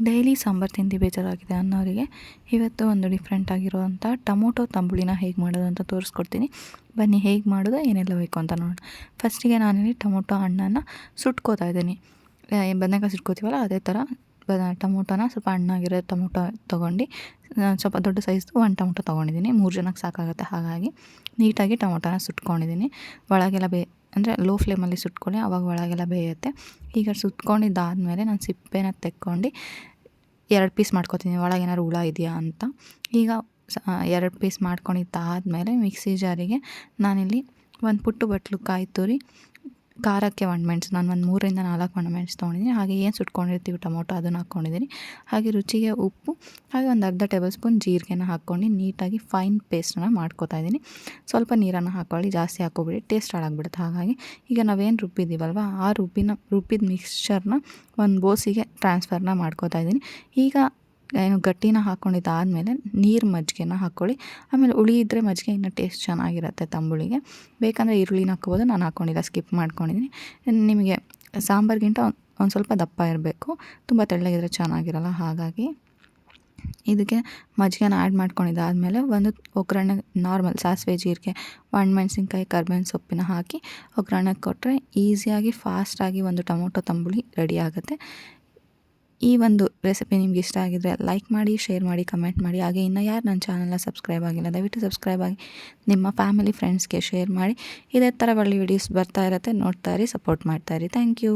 Daily sambar ತಿಂದು ಬೇಜಾರಾಗಿದೆ ಅನ್ನೋರಿಗೆ ಇವತ್ತು ಒಂದು ಡಿಫ್ರೆಂಟ್ ಆಗಿರುವಂಥ ಟೊಮೊಟೊ ತಂಬುಳಿನ ಹೇಗೆ ಮಾಡೋದು ಅಂತ ತೋರಿಸ್ಕೊಡ್ತೀನಿ. ಬನ್ನಿ ಹೇಗೆ ಮಾಡೋದು, ಏನೆಲ್ಲ ಬೇಕು ಅಂತ ನೋಡೋಣ. ಫಸ್ಟಿಗೆ ನಾನಿಲ್ಲಿ ಟೊಮೊಟೊ ಹಣ್ಣನ್ನು ಸುಟ್ಕೋತಾ ಇದ್ದೀನಿ. ಬದನೆಕಾಯಿ ಸುಟ್ಕೋತೀವಲ್ಲ ಅದೇ ಥರ ಟೊಮೊಟೊನ ಸ್ವಲ್ಪ ಹಣ್ಣಾಗಿರೋ ಟೊಮೊಟೊ ತೊಗೊಂಡು ಸ್ವಲ್ಪ ದೊಡ್ಡ ಸೈಜ್ದು ಒಂದು ಟೊಮೊಟೊ ತೊಗೊಂಡಿದ್ದೀನಿ. 3 ಜನಕ್ಕೆ ಸಾಕಾಗುತ್ತೆ. ಹಾಗಾಗಿ ನೀಟಾಗಿ ಟೊಮೊಟೊನ ಸುಟ್ಕೊಂಡಿದ್ದೀನಿ. ಒಳಗೆಲ್ಲ ಅಂದರೆ ಲೋ ಫ್ಲೇಮಲ್ಲಿ ಸುಟ್ಕೊಳ್ಳಿ, ಆವಾಗ ಒಳಗೆಲ್ಲ ಬೇಯುತ್ತೆ. ಈಗ ಸುಟ್ಕೊಂಡಿದ್ದಾದಮೇಲೆ ನಾನು ಸಿಪ್ಪೆನ ತೆಕ್ಕೊಂಡು 2 ಪೀಸ್ ಮಾಡ್ಕೊತೀನಿ, ಒಳಗೇನಾದ್ರು ಹುಳ ಇದೆಯಾ ಅಂತ. ಈಗ 2 ಪೀಸ್ ಮಾಡ್ಕೊಂಡಿದ್ದಾದಮೇಲೆ ಮಿಕ್ಸಿ ಜಾರಿಗೆ ನಾನಿಲ್ಲಿ ಒಂದು ಪುಟ್ಟು ಬಟ್ಲು ಕಾಯಿ ತುರಿ, ಖಾರಕ್ಕೆ ಒಣಮೆಣ್ಸು ನಾನು ಒಂದು 3 ರಿಂದ 4 ಒಣಮೆಣ್ಸು ತೊಗೊಂಡಿದ್ದೀನಿ. ಹಾಗೆ ಏನು ಸುಟ್ಕೊಂಡಿರ್ತೀವಿ ಟೊಮೊಟೊ ಅದನ್ನು ಹಾಕ್ಕೊಂಡಿದ್ದೀನಿ. ಹಾಗೆ ರುಚಿಗೆ ಉಪ್ಪು, ಹಾಗೆ ಒಂದು ಅರ್ಧ ಟೇಬಲ್ ಸ್ಪೂನ್ ಜೀರಿಗೆನ ಹಾಕ್ಕೊಂಡು ನೀಟಾಗಿ ಫೈನ್ ಪೇಸ್ಟನ್ನು ಮಾಡ್ಕೊತಾ ಇದ್ದೀನಿ. ಸ್ವಲ್ಪ ನೀರನ್ನು ಹಾಕ್ಕೊಳ್ಳಿ, ಜಾಸ್ತಿ ಹಾಕ್ಕೊಬಿಡಿ, ಟೇಸ್ಟ್ ಹಾಳಾಗ್ಬಿಡುತ್ತೆ. ಹಾಗಾಗಿ ಈಗ ನಾವೇನು ರುಬ್ಬಿದ್ದೀವಲ್ವ ಆ ರುಬ್ಬಿದ ಮಿಕ್ಸ್ಚರ್ನ ಒಂದು ಬೋಸಿಗೆ ಟ್ರಾನ್ಸ್ಫರ್ನ ಮಾಡ್ಕೊತಾ ಇದ್ದೀನಿ. ಈಗ ಏನು ಗಟ್ಟಿನ ಹಾಕ್ಕೊಂಡಿದ್ದಾದಮೇಲೆ ಮಜ್ಜಿಗೆನ ಹಾಕ್ಕೊಳ್ಳಿ. ಆಮೇಲೆ ಹುಳಿ ಇದ್ದರೆ ಮಜ್ಜಿಗೆ ಇನ್ನೂ ಟೇಸ್ಟ್ ಚೆನ್ನಾಗಿರುತ್ತೆ ತಂಬುಳಿಗೆ. ಬೇಕಂದರೆ ಈರುಳ್ಳಿನ ಹಾಕ್ಬೋದು, ನಾನು ಹಾಕ್ಕೊಂಡಿಲ್ಲ, ಸ್ಕಿಪ್ ಮಾಡ್ಕೊಂಡಿದ್ದೀನಿ. ನಿಮಗೆ ಸಾಂಬಾರಿಗಿಂತ ಒಂದು ಸ್ವಲ್ಪ ದಪ್ಪ ಇರಬೇಕು, ತುಂಬ ತೆಳ್ಳಗಿದ್ರೆ ಚೆನ್ನಾಗಿರಲ್ಲ. ಹಾಗಾಗಿ ಇದಕ್ಕೆ ಮಜ್ಜಿಗೆನ ಆ್ಯಡ್ ಮಾಡ್ಕೊಂಡಿದ್ದಾದಮೇಲೆ ಒಂದು ಒಗ್ಗರಣೆ ನಾರ್ಮಲ್ ಸಾಸಿವೆ, ಜೀರಿಗೆ, ಒಣಮೆಣ್ಸಿನ್ಕಾಯಿ, ಕರ್ಬೇವಿನ ಸೊಪ್ಪಿನ ಹಾಕಿ ಒಗ್ಗರಣೆ ಕೊಟ್ಟರೆ ಈಸಿಯಾಗಿ ಫಾಸ್ಟಾಗಿ ಒಂದು ಟೊಮೊಟೊ ತಂಬುಳಿ ರೆಡಿ ಆಗುತ್ತೆ. ಈ ಒಂದು ರೆಸಿಪಿ ನಿಮ್ಗೆ ಇಷ್ಟ ಆಗಿದ್ರೆ ಲೈಕ್ ಮಾಡಿ, ಶೇರ್ ಮಾಡಿ, ಕಮೆಂಟ್ ಮಾಡಿ. ಹಾಗೆ ಇನ್ನೂ ಯಾರು ನನ್ನ ಚಾನಲ್ನ ಸಬ್ಸ್ಕ್ರೈಬ್ ಆಗಿಲ್ಲ ದಯವಿಟ್ಟು ಸಬ್ಸ್ಕ್ರೈಬ್ ಆಗಿ ನಿಮ್ಮ ಫ್ಯಾಮಿಲಿ ಫ್ರೆಂಡ್ಸ್ಗೆ ಶೇರ್ ಮಾಡಿ. ಇದೇ ಥರ ಒಳ್ಳೆ ವೀಡಿಯೋಸ್ ಬರ್ತಾ ಇರುತ್ತೆ, ನೋಡ್ತಾ ಇರಿ, ಸಪೋರ್ಟ್ ಮಾಡ್ತಾ ಇರಿ. Thank you.